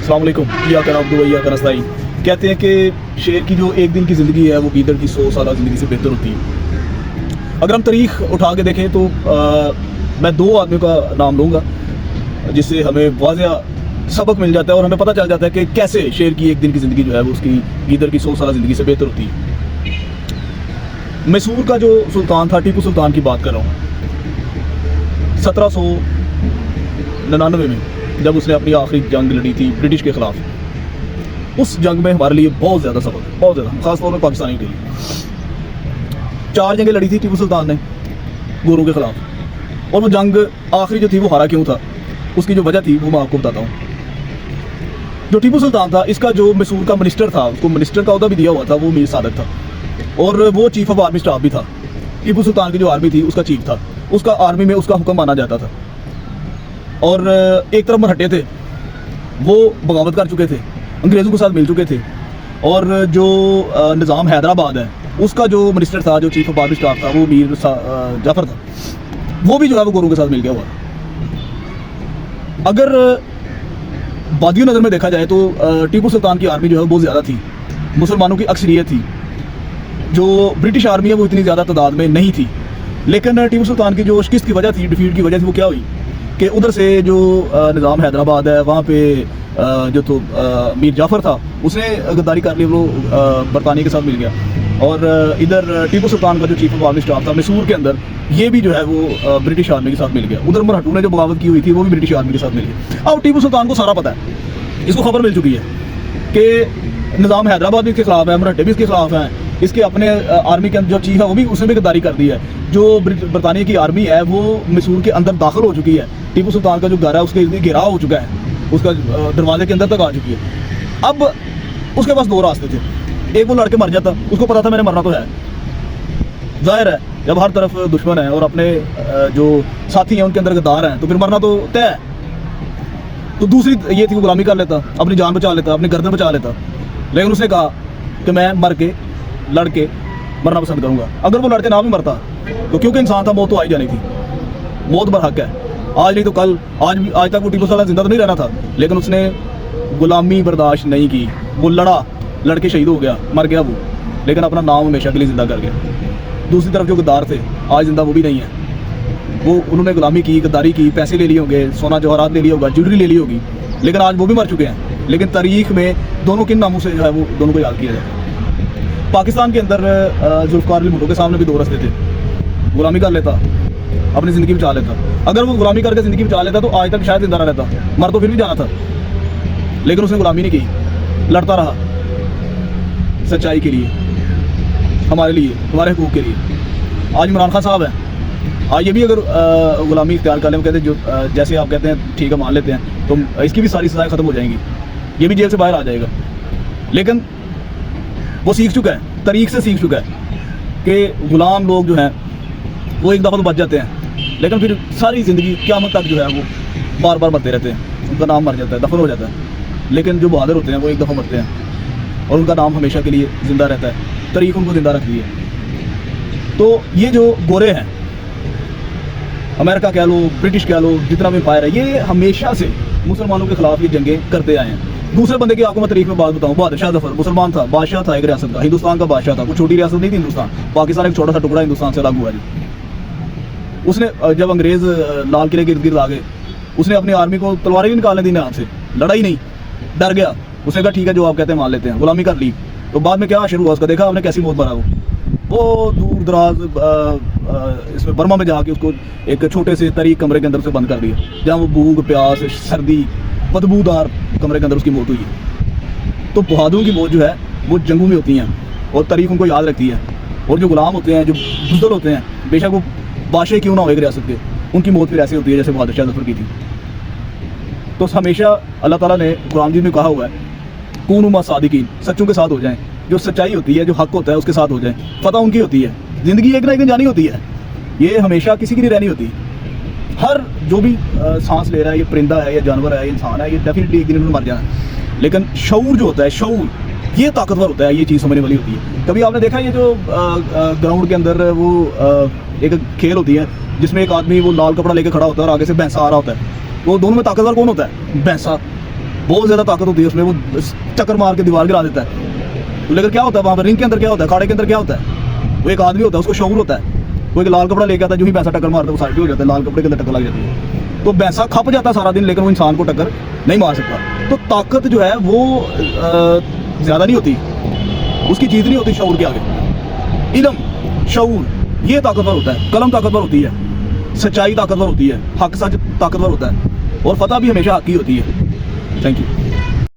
अस्सलाम वालेकुम। या कर अब्दु या कर नस्ताईन। कहते हैं कि शेर की जो एक दिन की ज़िंदगी है वो गीदड़ की 100 साल ज़िंदगी से बेहतर होती है। अगर हम तारीख उठा के देखें तो मैं 2 आदमियों का नाम लूँगा जिससे हमें वाज़ेह सबक मिल जाता है और हमें पता चल जाता है कि कैसे शेर की एक दिन की ज़िंदगी जो है वो उसकी गीदड़ की 100 साल ज़िंदगी से बेहतर होती है। मैसूर का जो सुल्तान था, टीपू सुल्तान की बात कर रहा हूँ, 1799 में जब उसने अपनी आखिरी जंग लड़ी थी ब्रिटिश के ख़िलाफ़, उस जंग में हमारे लिए बहुत ज़्यादा सबक, बहुत ज़्यादा, ख़ासतौर में पाकिस्तानी के लिए 4 जंगें लड़ी थी टीपू सुल्तान ने गोरों के ख़िलाफ़, और वो जंग आखिरी जो थी वो हारा क्यों था, उसकी जो वजह थी वो मैं आपको बताता हूँ। जो टीपू सुल्तान था, इसका जो मैसूर का मिनिस्टर था, उसको मिनिस्टर का ओहदा भी दिया हुआ था, वो मीर सादक था, और वो चीफ ऑफ आर्मी स्टाफ भी था। टीपू सुल्तान की जो आर्मी थी उसका चीफ था, उसका आर्मी में उसका हुक्म माना जाता था। और एक तरफ मरहट्टे थे, वो बगावत कर चुके थे, अंग्रेज़ों के साथ मिल चुके थे, और जो निज़ाम हैदराबाद है उसका जो मिनिस्टर था, जो चीफ ऑफ आर्मी स्टाफ था, वो मीर जाफ़र था, वो भी जो है वो गोरों के साथ मिल गया हुआ। अगर वादियों नज़र में देखा जाए तो टीपू सुल्तान की आर्मी जो है बहुत ज़्यादा थी, मुसलमानों की अक्सरियत थी। जो ब्रिटिश आर्मी है वो इतनी ज़्यादा तादाद में नहीं थी, लेकिन टीपू सुल्तान की जो शिकस्त की वजह थी, डिफीट की वजह थी, वो क्या हुई कि उधर से जो निज़ाम हैदराबाद है वहाँ पे जो तो मीर जाफ़र था उसने गद्दारी कर ली, वो बरतानिया के साथ मिल गया, और इधर टीपू सुल्तान का जो चीफ ऑफ आर्मी स्टाफ था मैसूर के अंदर, ये भी जो है वो ब्रिटिश आर्मी के साथ मिल गया। उधर मराठों ने जो बगावत की हुई थी वो भी ब्रिटिश आर्मी के साथ मिल गया। अब टीपू सुल्तान को सारा पता है, इसको खबर मिल चुकी है कि निज़ाम हैदराबाद भी इसके खिलाफ है, मराठे भी इसके खिलाफ हैं, इसके अपने आर्मी के जो चीफ है वो भी उसने भी गद्दारी कर दी है। जो बरतानिया की आर्मी है वो मैसूर के अंदर दाखिल हो चुकी है, टीपू सुल्तान का जो घर है उसके इर्द घेराव हो चुका है, उसका दरवाजे के अंदर तक आ चुकी है। अब उसके पास 2 रास्ते थे, एक वो लड़के मर जाता, उसको पता था मैंने मरना तो है, जाहिर है जब हर तरफ दुश्मन है और अपने जो साथी हैं उनके अंदर गद्दार हैं तो फिर मरना तो तय है। तो दूसरी ये थी, वो गुलामी कर लेता, अपनी जान बचा लेता, अपनी गर्दन बचा लेता, लेकिन उसने कहा कि मैं मर के लड़ के मरना पसंद करूँगा। अगर वो लड़के ना भी मरता तो क्योंकि इंसान था, मौत तो आई जानी थी, मौत बरहक है, आज नहीं तो कल, आज तक वो टीपू सुल्तान जिंदा तो नहीं रहना था, लेकिन उसने गुलामी बर्दाश्त नहीं की, वो लड़ा, लड़के शहीद हो गया, मर गया वो, लेकिन अपना नाम हमेशा के लिए ज़िंदा कर गया। दूसरी तरफ जो गद्दार थे आज जिंदा वो भी नहीं है, वो उन्होंने गुलामी की, गद्दारी की, पैसे ले लिए होंगे, सोना जवाहरात ले लिया होगा, ज्वेलरी ले ली होगी, लेकिन आज वो भी मर चुके हैं। लेकिन तारीख में दोनों किन नामों से जो है वो दोनों को याद किया जाता है। पाकिस्तान के अंदर जुल्फ़िकार अली भुट्टो के सामने भी 2 रास्ते थे, गुलामी कर लेता, अपनी ज़िंदगी बचा लेता। अगर वो गुलामी करके ज़िंदगी बचा लेता तो आज तक शायद जिंदा ना रहता, मर तो फिर भी जाना था, लेकिन उसने गुलामी नहीं की, लड़ता रहा सच्चाई के लिए, हमारे लिए, हमारे हकूक़ के लिए। आज इमरान खान साहब हैं, आज ये भी अगर गुलामी इख्तियार कर लें, वो कहते हैं जो जैसे आप कहते हैं ठीक है मान लेते हैं, तो इसकी भी सारी सज़ाएं ख़त्म हो जाएंगी, ये भी जेल से बाहर आ जाएगा। लेकिन वो सीख चुका है, तारीख से सीख चुका है कि गुलाम लोग जो हैं वो एक दफ़ा तो बच जाते हैं, लेकिन फिर सारी ज़िंदगी क़यामत तक जो है वो बार बार मरते रहते हैं, उनका नाम मर जाता है, दफन हो जाता है। लेकिन जो बहादुर होते हैं वो एक दफ़ा मरते हैं और उनका नाम हमेशा के लिए ज़िंदा रहता है, तारीख उनको ज़िंदा रखती है। तो ये जो गोरे हैं, अमेरिका कह लो, ब्रिटिश कह लो, जितना भी एम्पायर है, ये हमेशा से मुसलमानों के ख़िलाफ़ ये जंगें करते आए हैं। दूसरे बंदे की आपको मैं तारीख में बात बताऊँ, बहादुर शाह ज़फ़र मुसलमान था, बादशाह था एक रियासत का, हिंदुस्तान का बादशाह था, कोई छोटी रियासत नहीं थी हिंदुस्तान, पाकिस्तान एक छोटा सा टुकड़ा हिंदुस्तान से अलग हुआ जी। उसने जब अंग्रेज़ लाल किले के इर्द गिर्द आ गए, उसने अपनी आर्मी को तलवारें भी निकालने दी ना हाथ से, लड़ा ही नहीं, डर गया, उसने कहा ठीक है जो आप कहते हैं मान लेते हैं, गुलामी कर ली। तो बाद में क्या शुरू हुआ उसका, देखा आपने कैसी मौत मरा वो दूर दराज इसमें बर्मा में जाके उसको एक छोटे से तरीक कमरे के अंदर से बंद कर दिया, जहाँ वो भूख प्यास सर्दी बदबूदार कमरे के अंदर उसकी मौत हुई है। तो बहादुरों की मौत जो है वो जंगों में होती हैं और तारीख उनको याद रखती है, और जो गुलाम होते हैं, जो बुज़दिल होते हैं, बेशक वो बादशाह क्यों ना हो एक रियासत के, उनकी मौत फिर ऐसी होती है जैसे बहादुर शाह ज़फ़र की थी। तो हमेशा अल्लाह ताला ने कुरान में कहा हुआ है, कूनू मा सादिकीन, सच्चों के साथ हो जाएं, जो सच्चाई होती है, जो हक होता है उसके साथ हो जाएं। पता उनकी होती है, ज़िंदगी एक ना एक दिन जानी होती है, ये हमेशा किसी की नहीं रहनी होती। हर जो भी सांस ले रहा है, ये परिंदा है, ये जानवर है, ये इंसान है, ये डेफिनेटली एक दिन उन्होंने मर जाना है। लेकिन शऊर जो होता है, शऊर ये ताकतवर होता है, ये चीज़ समझने वाली होती है। कभी आपने देखा ये जो ग्राउंड के अंदर वो एक खेल होती है जिसमें एक आदमी वो लाल कपड़ा लेके खड़ा होता है और आगे से भैंसा आ रहा होता है, वो दोनों में ताकतवर कौन होता है? भैंसा। بہت زیادہ طاقت ہوتی ہے اس میں, وہ چکر مار کے دیوار گرا دیتا ہے. تو لیکن کیا ہوتا ہے وہاں پر رنگ کے اندر, کیا ہوتا ہے کھاڑے کے اندر, کیا ہوتا ہے وہ ایک آدمی ہوتا ہے, اس کو شعور ہوتا ہے. وہ ایک لال کپڑا لے کے آتا ہے, جو ہی بھینسا ٹکر مارتا ہے وہ سائڈ پہ ہو جاتا ہے, لال کپڑے کے اندر ٹکر لگ جاتی ہے. تو بھینسا کھپ جاتا ہے سارا دن, لیکن وہ انسان کو ٹکر نہیں مار سکتا. تو طاقت جو ہے وہ زیادہ نہیں ہوتی, اس کی جیت نہیں ہوتی شعور کے آگے. علم, شعور, یہ طاقتور ہوتا ہے. قلم طاقتور ہوتی ہے, سچائی طاقتور ہوتی ہے, حق سچ طاقتور ہوتا ہے, اور فتح بھی ہمیشہ حق کی ہوتی ہے. Thank you.